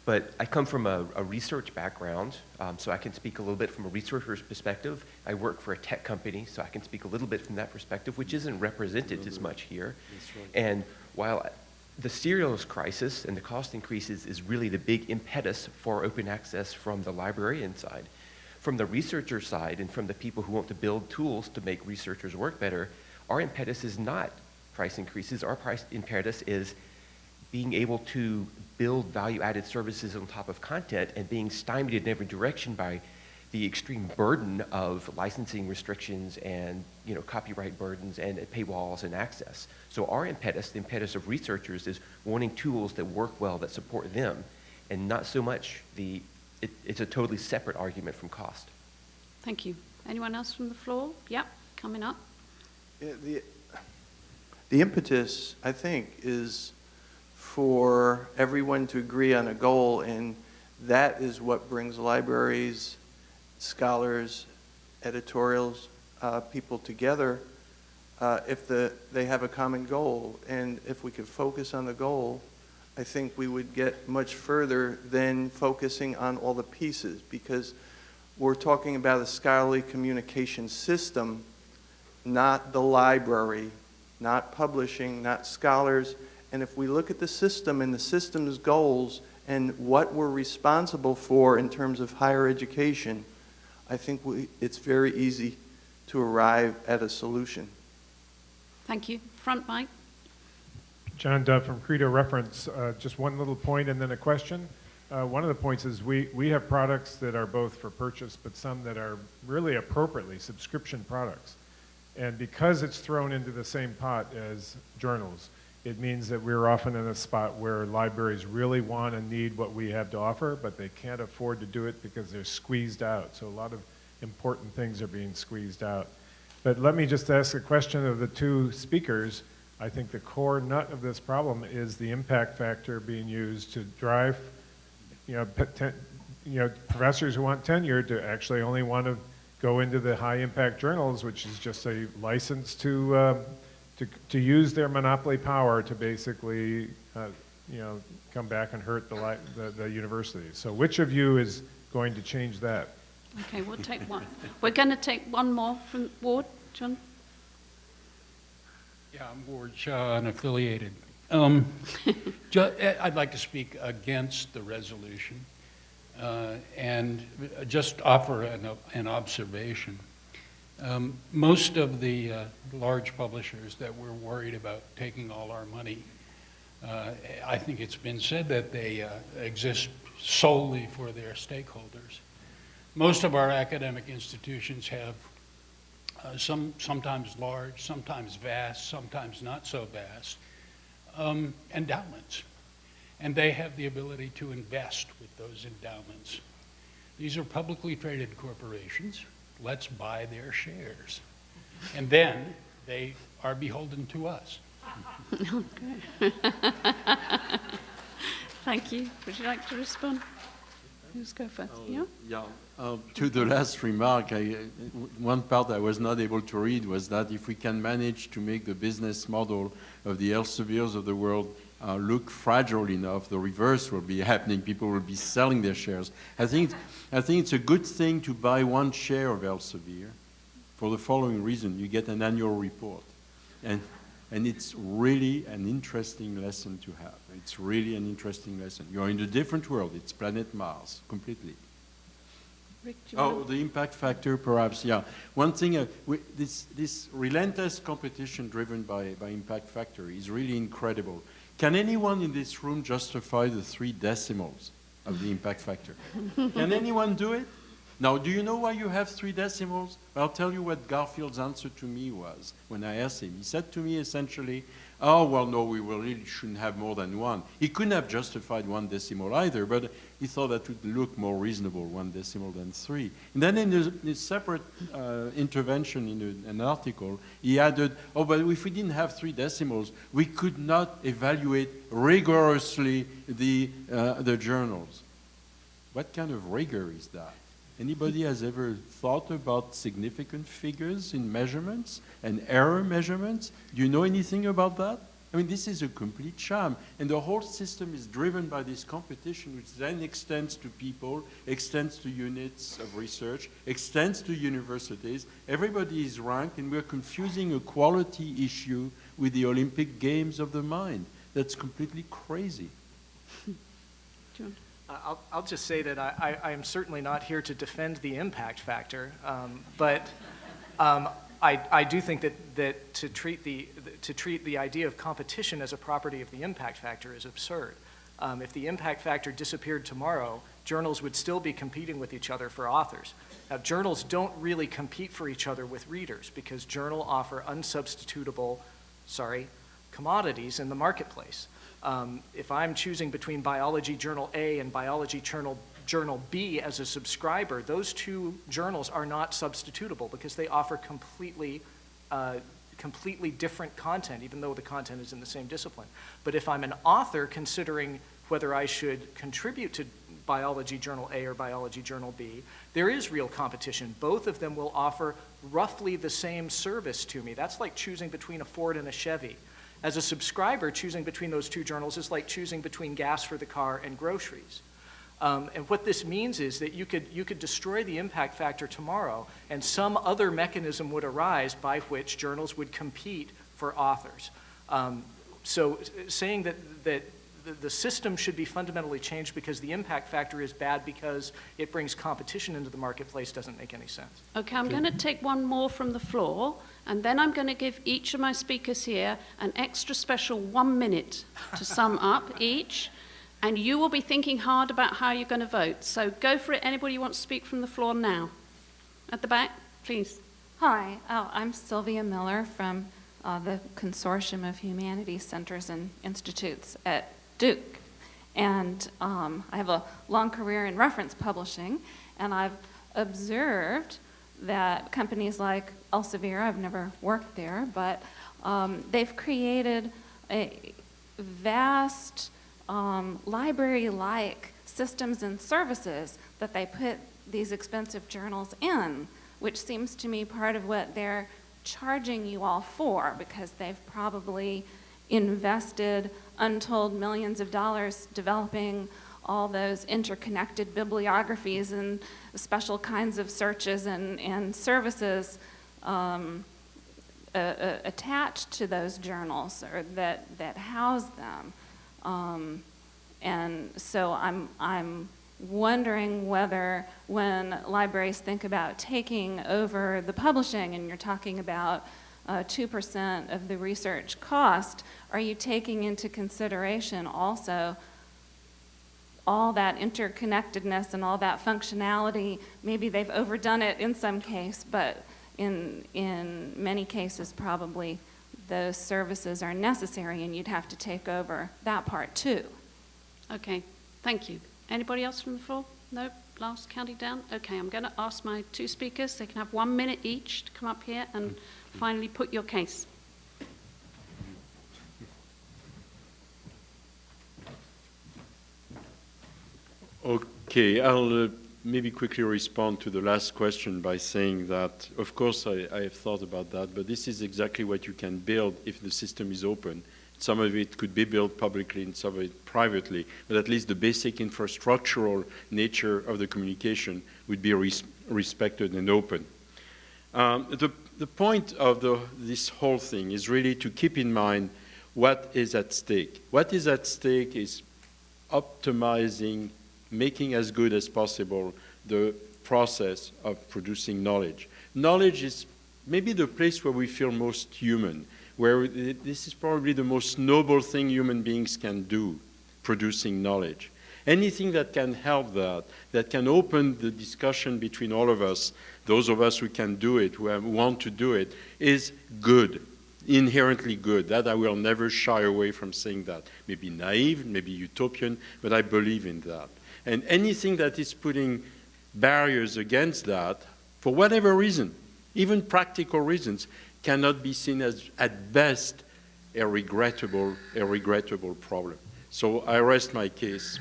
but I come from a research background, so I can speak a little bit from a researcher's perspective. I work for a tech company, so I can speak a little bit from that perspective, which isn't represented as much here. And while the serials crisis and the cost increases is really the big impetus for open access from the librarian side, from the researcher side and from the people who want to build tools to make researchers work better, our impetus is not price increases. Our price impetus is being able to build value-added services on top of content and being stymied in every direction by the extreme burden of licensing restrictions and copyright burdens and paywalls and access. So our impetus, the impetus of researchers, is wanting tools that work well, that support them, and not so much it's a totally separate argument from cost. Thank you. Anyone else from the floor? Yep, coming up. Yeah, the impetus, I think, is for everyone to agree on a goal, and that is what brings libraries, scholars, editorials, people together if they have a common goal. And if we could focus on the goal, I think we would get much further than focusing on all the pieces, because we're talking about a scholarly communication system, not the library, not publishing, not scholars. And if we look at the system and the system's goals and what we're responsible for in terms of higher education, I think it's very easy to arrive at a solution. Thank you. Front mic. John Dove from Credo Reference. Just one little point and then a question. One of the points is we have products that are both for purchase, but some that are really appropriately subscription products. And because it's thrown into the same pot as journals, it means that we're often in a spot where libraries really want and need what we have to offer, but they can't afford to do it because they're squeezed out. So a lot of important things are being squeezed out. But let me just ask a question of the two speakers. I think the core nut of this problem is the impact factor being used to drive, professors who want tenure to actually only want to go into the high impact journals, which is just a license to use their monopoly power to basically, come back and hurt the university. So which of you is going to change that? Okay, we'll take one. We're going to take one more from Ward. John? Yeah, I'm Ward Shaw, unaffiliated. I'd like to speak against the resolution and just offer an observation. Most of the large publishers that we're worried about taking all our money, I think it's been said that they exist solely for their stakeholders. Most of our academic institutions have sometimes large, sometimes vast, sometimes not so vast, endowments. And they have the ability to invest with those endowments. These are publicly traded corporations. Let's buy their shares. And then they are beholden to us. Okay. Thank you. Would you like to respond? Who's go first? Yeah. To the last remark, one part I was not able to read was that if we can manage to make the business model of the Elsevier's of the world look fragile enough, the reverse will be happening. People will be selling their shares. I think it's a good thing to buy one share of Elsevier for the following reason. You get an annual report. And it's really an interesting lesson to have. It's really an interesting lesson. You're in a different world. It's planet Mars, completely. Rick, do you want the impact factor, perhaps, yeah. One thing, this relentless competition driven by impact factor is really incredible. Can anyone in this room justify the 3 decimals of the impact factor? Can anyone do it? Now, do you know why you have 3 decimals? I'll tell you what Garfield's answer to me was when I asked him. He said to me essentially, oh, well, no, we really shouldn't have more than 1. He couldn't have justified 1 decimal either, but he thought that would look more reasonable, 1 decimal than 3. And then in a separate intervention in an article, he added, oh, but if we didn't have 3 decimals, we could not evaluate rigorously the journals. What kind of rigor is that? Anybody has ever thought about significant figures in measurements and error measurements? Do you know anything about that? I mean, this is a complete sham. And the whole system is driven by this competition, which then extends to people, extends to units of research, extends to universities. Everybody is ranked, and we're confusing a quality issue with the Olympic Games of the mind. That's completely crazy. I'll just say that I am certainly not here to defend the impact factor, but I do think that to treat the idea of competition as a property of the impact factor is absurd. If the impact factor disappeared tomorrow, journals would still be competing with each other for authors. Now, journals don't really compete for each other with readers because journals offer unsubstitutable, commodities in the marketplace. If I'm choosing between Biology Journal A and Biology Journal B as a subscriber, those 2 journals are not substitutable because they offer completely different content, even though the content is in the same discipline. But if I'm an author considering whether I should contribute to Biology Journal A or Biology Journal B, there is real competition. Both of them will offer roughly the same service to me. That's like choosing between a Ford and a Chevy. As a subscriber, choosing between those 2 journals is like choosing between gas for the car and groceries. And what this means is that you could destroy the impact factor tomorrow, and some other mechanism would arise by which journals would compete for authors. So saying that the system should be fundamentally changed because the impact factor is bad because it brings competition into the marketplace doesn't make any sense. Okay, I'm going to take one more from the floor, and then I'm going to give each of my speakers here an extra special 1 minute to sum up each, and you will be thinking hard about how you're going to vote. So go for it. Anybody who wants to speak from the floor now? At the back, please. Hi, I'm Sylvia Miller from the Consortium of Humanities Centers and Institutes at Duke. And I have a long career in reference publishing, and I've observed that companies like Elsevier, I've never worked there, but they've created a vast library-like systems and services that they put these expensive journals in, which seems to me part of what they're charging you all for, because they've probably invested untold millions of dollars developing all those interconnected bibliographies and special kinds of searches and services attached to those journals or that house them. And so I'm wondering whether when libraries think about taking over the publishing, and you're talking about 2% of the research cost, are you taking into consideration also all that interconnectedness and all that functionality? Maybe they've overdone it in some case, but in many cases probably those services are necessary, and you'd have to take over that part too. Okay, thank you. Anybody else from the floor? Nope, last counting down. Okay, I'm going to ask my 2 speakers. They can have 1 minute each to come up here and finally put your case. Okay, I'll maybe quickly respond to the last question by saying that, of course, I have thought about that, but this is exactly what you can build if the system is open. Some of it could be built publicly and some of it privately, but at least the basic infrastructural nature of the communication would be respected and open. The point of this whole thing is really to keep in mind what is at stake. What is at stake is optimizing, making as good as possible the process of producing knowledge. Knowledge is maybe the place where we feel most human, where this is probably the most noble thing human beings can do, producing knowledge. Anything that can help that can open the discussion between all of us, those of us who can do it, who want to do it, is good, inherently good. That I will never shy away from saying that. Maybe naive, maybe utopian, but I believe in that. And anything that is putting barriers against that, for whatever reason, even practical reasons, cannot be seen as, at best, a regrettable problem. So I rest my case.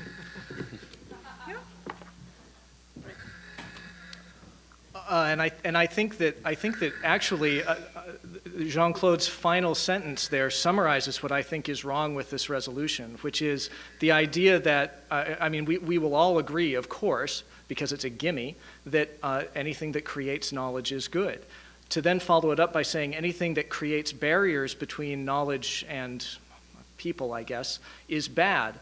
And I think that actually Jean-Claude's final sentence there summarizes what I think is wrong with this resolution, which is the idea that I mean we will all agree, of course, because it's a gimme, that anything that creates knowledge is good. To then follow it up by saying anything that creates barriers between knowledge and people, I guess, is bad.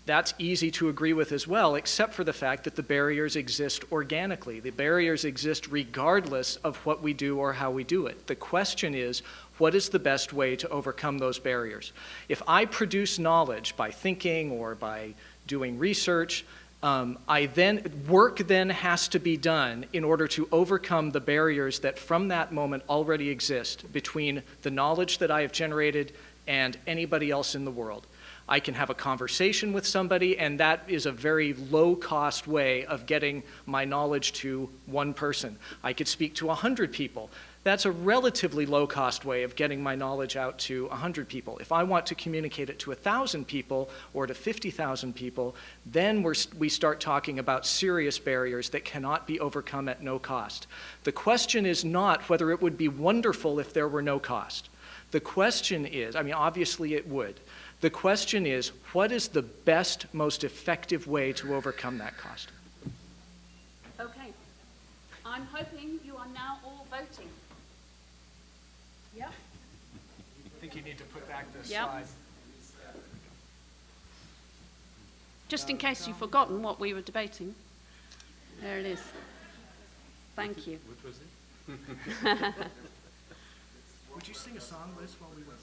That's easy to agree with as well, except for the fact that the barriers exist organically. The barriers exist regardless of what we do or how we do it. The question is, what is the best way to overcome those barriers? If I produce knowledge by thinking or by doing research, work then has to be done in order to overcome the barriers that from that moment already exist between the knowledge that I have generated and anybody else in the world. I can have a conversation with somebody, and that is a very low-cost way of getting my knowledge to one person. I could speak to 100 people. That's a relatively low-cost way of getting my knowledge out to 100 people. If I want to communicate it to 1,000 people or to 50,000 people, then we start talking about serious barriers that cannot be overcome at no cost. The question is not whether it would be wonderful if there were no cost. The question is, I mean, obviously it would. The question is, what is the best, most effective way to overcome that cost? Okay. I'm hoping you are now all voting. Yep. I think you need to put back this Yep. slide. Just in case you've forgotten what we were debating. There it is. Thank you. What was it? Would you sing a song, Liz, while we went?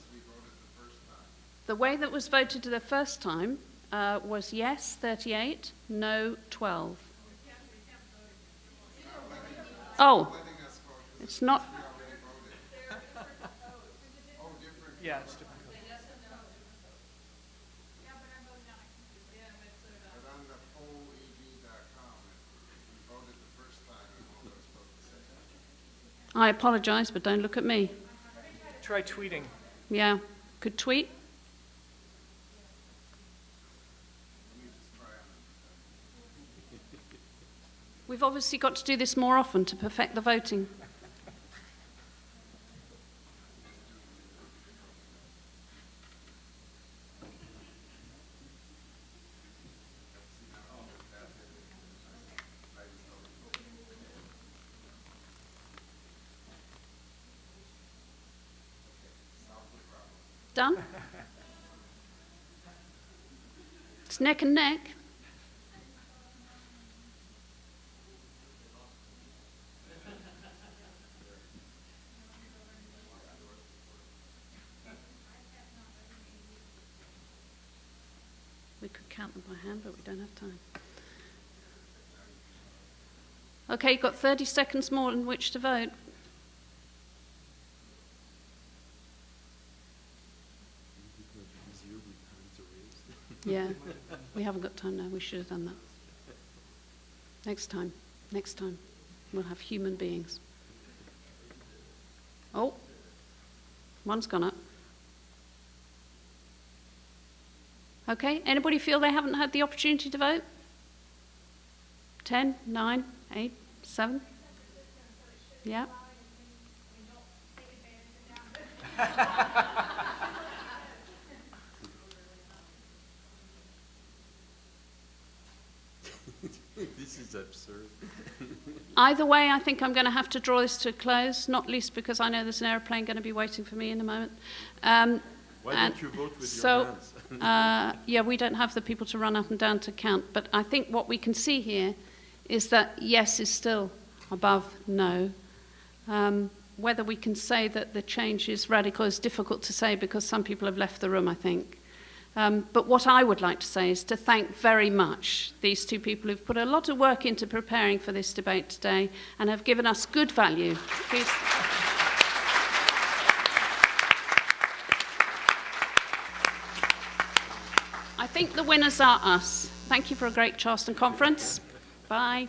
The way that was voted the first time was yes, 38, no, 12. Oh, it's not. Yeah, it's different. I apologize, but don't look at me. Try tweeting. Yeah, could tweet. We've obviously got to do this more often to perfect the voting. Done? It's neck and neck. We could count them by hand, but we don't have time. Okay, you've got 30 seconds more in which to vote. Yeah, we haven't got time now. We should have done that. Next time, we'll have human beings. Oh, one's gone up. Okay, anybody feel they haven't had the opportunity to vote? 10, 9, 8, 7? Yeah. This is absurd. Either way, I think I'm going to have to draw this to a close, not least because I know there's an aeroplane going to be waiting for me in a moment. Why don't you vote with your hands? Yeah, we don't have the people to run up and down to count, but I think what we can see here is that yes is still above no. Whether we can say that the change is radical is difficult to say because some people have left the room, I think. But what I would like to say is to thank very much these two people who've put a lot of work into preparing for this debate today and have given us good value. Please. I think the winners are us. Thank you for a great Charleston conference. Bye.